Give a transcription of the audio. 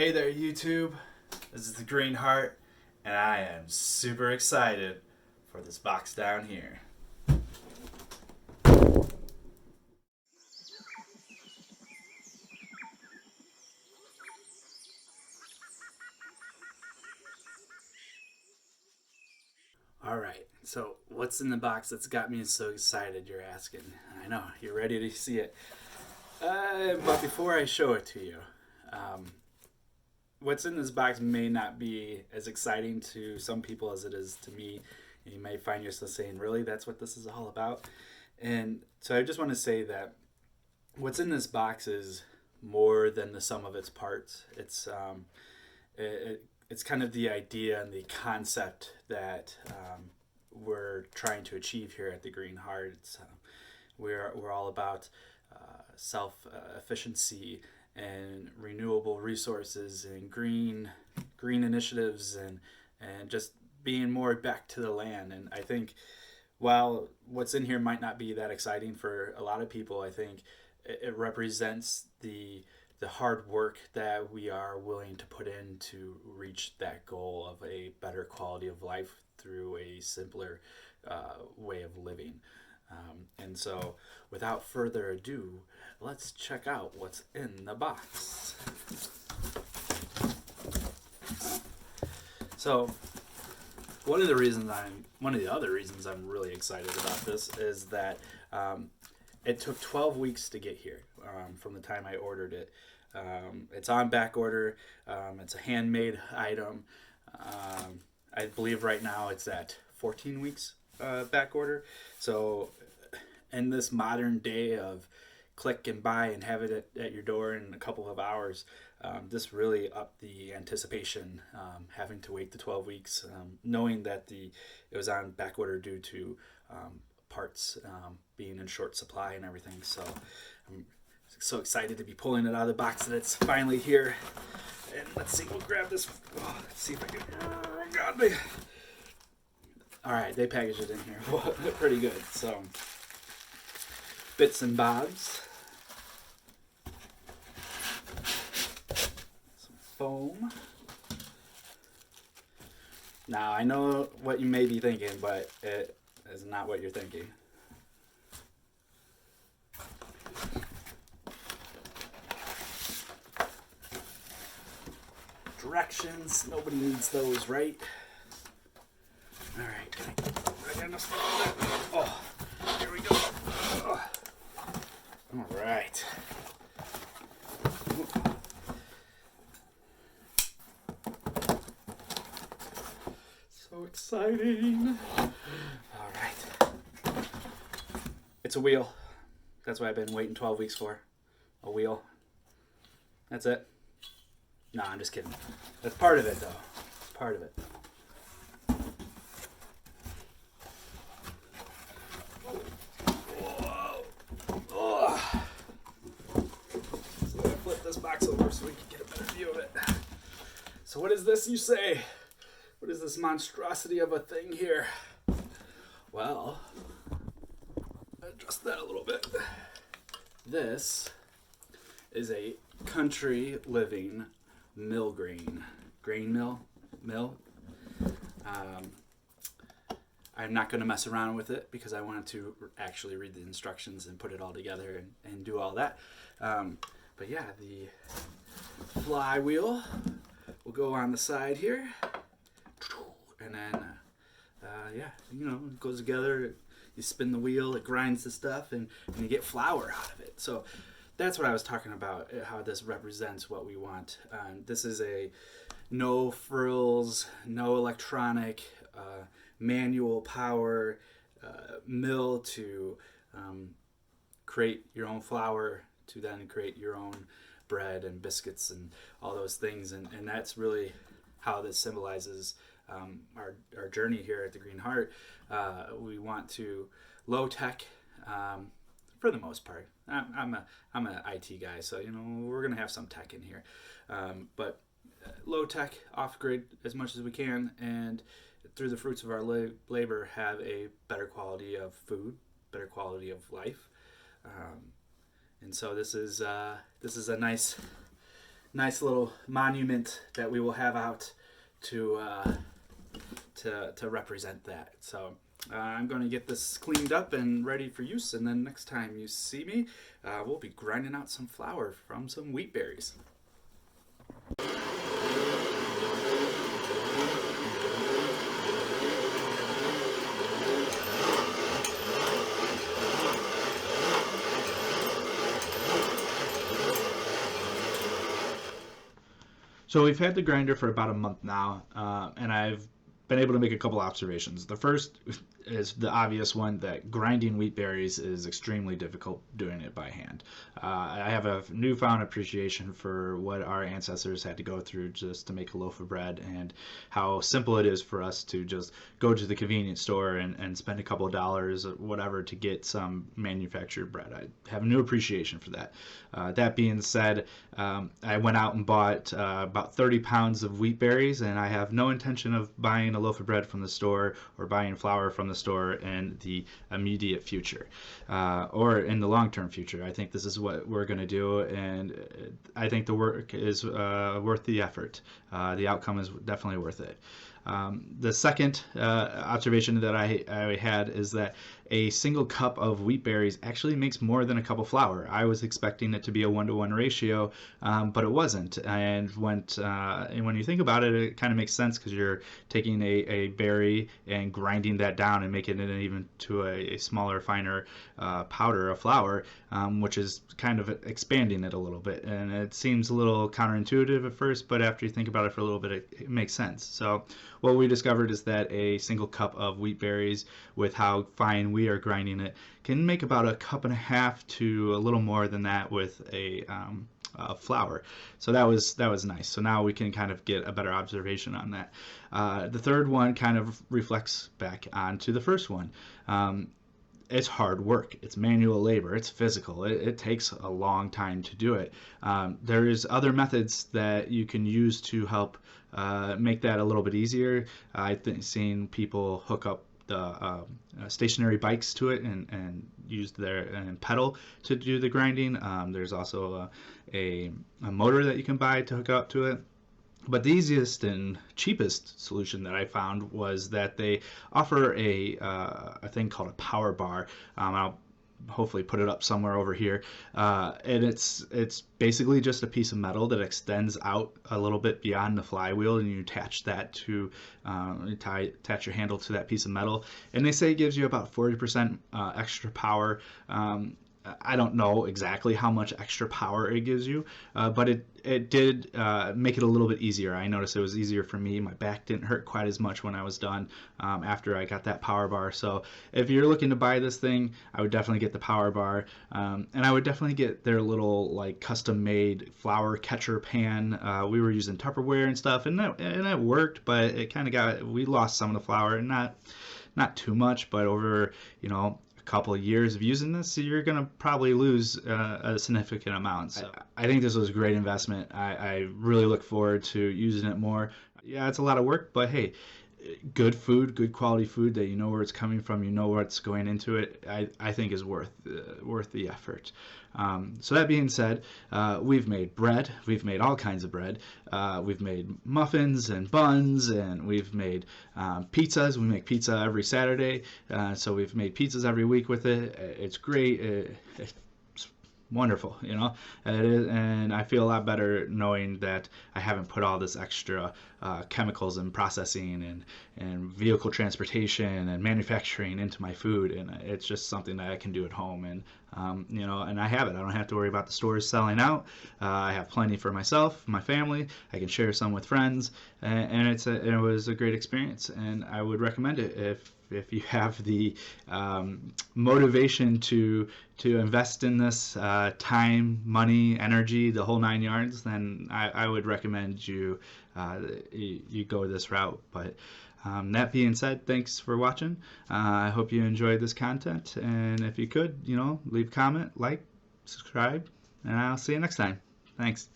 Hey there, YouTube. This is the Green Heart, and I am super excited for this box down here. All right, so what's in the box that's got me so excited, you're asking? I know, you're ready to see it. But before I show it to you, um, what's in this box may not be as exciting to some people as it is to me. And you may find yourself saying, really, that's what this is all about? And so I just want to say that what's in this box is more than the sum of its parts. It's kind of the idea and the concept that we're trying to achieve here at the Green Heart. We're all about self efficiency and renewable resources and green initiatives and just being more back to the land. And I think while what's in here might not be that exciting for a lot of people, I think it represents the hard work that we are willing to put in to reach that goal of a better quality of life through a simpler way of living. And so, without further ado, let's check out what's in the box. So, one of the other reasons I'm really excited about this is that it took 12 weeks to get here from the time I ordered it. It's on back order. It's a handmade item. I believe right now it's at 14 weeks back order. So, in this modern day of click and buy and have it at your door in a couple of hours, this really upped the anticipation, having to wait the 12 weeks, knowing that it was on back order due to parts being in short supply and everything. So I'm so excited to be pulling it out of the box that it's finally here. And let's see, we'll grab this. Oh, let's see if I can. Oh, God. All right, they packaged it in here pretty good. So, bits and bobs. Some foam. Now, I know what you may be thinking, but it is not what you're thinking. Directions. Nobody needs those, right? All right. I got enough stuff. Oh, here we go. All right. So exciting. All right. It's a wheel. That's what I've been waiting 12 weeks for. A wheel. That's it. No, I'm just kidding. That's part of it, though. Part of it. Whoa. Oh. So I'm going to flip this box over so we can get a better view of it. So what is this, you say? What is this monstrosity of a thing here? Well, adjust that a little bit. This is a country living mill grain mill. I'm not going to mess around with it because I wanted to actually read the instructions and put it all together and do all that. But yeah, the flywheel will go on the side here, and then it goes together. You spin the wheel, it grinds the stuff, and you get flour out of it. So that's what I was talking about, how this represents what we want. This is a no frills, no electronic, manual power mill to create your own flour, to then create your own bread and biscuits and all those things. And that's really how this symbolizes our journey here at the Green Heart. We want to low tech, for the most part. I'm an IT guy, so we're gonna have some tech in here, but low tech, off grid as much as we can, and through the fruits of our labor, have a better quality of food, better quality of life, and so this is a nice nice little monument that we will have out to represent that. So I'm going to get this cleaned up and ready for use, and then next time you see me, we'll be grinding out some flour from some wheat berries. So we've had the grinder for about a month now, and I've been able to make a couple observations. The first is the obvious one, that grinding wheat berries is extremely difficult doing it by hand. I have a newfound appreciation for what our ancestors had to go through just to make a loaf of bread, and how simple it is for us to just go to the convenience store and spend a couple of dollars or whatever to get some manufactured bread. I have a new appreciation for that. That being said, I went out and bought about 30 pounds of wheat berries, and I have no intention of buying a loaf of bread from the store or buying flour from the store in the immediate future, or in the long-term future. I think this is what we're going to do, and I think the work is worth the effort. The outcome is definitely worth it. The second observation that I had is that a single cup of wheat berries actually makes more than a cup of flour. I was expecting it to be a 1-to-1 ratio, but it wasn't. And when you think about it, it kind of makes sense, because you're taking a berry and grinding that down and making it even to a smaller, finer powder of flour, which is kind of expanding it a little bit. And it seems a little counterintuitive at first, but after you think about it for a little bit, it makes sense. So what we discovered is that a single cup of wheat berries, with how fine we are grinding it, can make about a cup and a half to a little more than that with a flour. So that was nice. So now we can kind of get a better observation on that. The third one kind of reflects back onto the first one. It's hard work. It's manual labor. It's physical. It takes a long time to do it. There's other methods that you can use to help make that a little bit easier. I've seen people hook up the stationary bikes to it and use their pedal to do the grinding. There's also a motor that you can buy to hook up to it. But the easiest and cheapest solution that I found was that they offer a thing called a power bar. I'll hopefully put it up somewhere over here, and it's basically just a piece of metal that extends out a little bit beyond the flywheel, and you attach that to attach your handle to that piece of metal, and they say it gives you about 40% extra power. I don't know exactly how much extra power it gives you, but it did make it a little bit easier. I noticed it was easier for me. My back didn't hurt quite as much when I was done after I got that power bar. So if you're looking to buy this thing, I would definitely get the power bar, and I would definitely get their little like custom-made flour catcher pan. We were using Tupperware and stuff, and it worked, but it kind of we lost some of the flour, and not too much, but over couple of years of using this, so you're gonna probably lose a significant amount. So I think this was a great investment. I really look forward to using it more. Yeah, it's a lot of work, but hey, good food, good quality food that you know where it's coming from, you know what's going into it, I think is worth the effort. So that being said, we've made bread. We've made all kinds of bread. We've made muffins and buns, and we've made pizzas. We make pizza every Saturday, so we've made pizzas every week with it. It's great. It's wonderful, it is, and I feel a lot better knowing that I haven't put all this extra chemicals and processing and vehicle transportation and manufacturing into my food, and it's just something that I can do at home, and and I have it. I don't have to worry about the stores selling out. I have plenty for myself, my family. I can share some with friends, and it was a great experience, and I would recommend it if you have the motivation to invest in this, time, money, energy, the whole 9 yards, then I would recommend you go this route. But that being said, thanks for watching. I hope you enjoyed this content, and if you could, leave a comment, like, subscribe, and I'll see you next time. Thanks.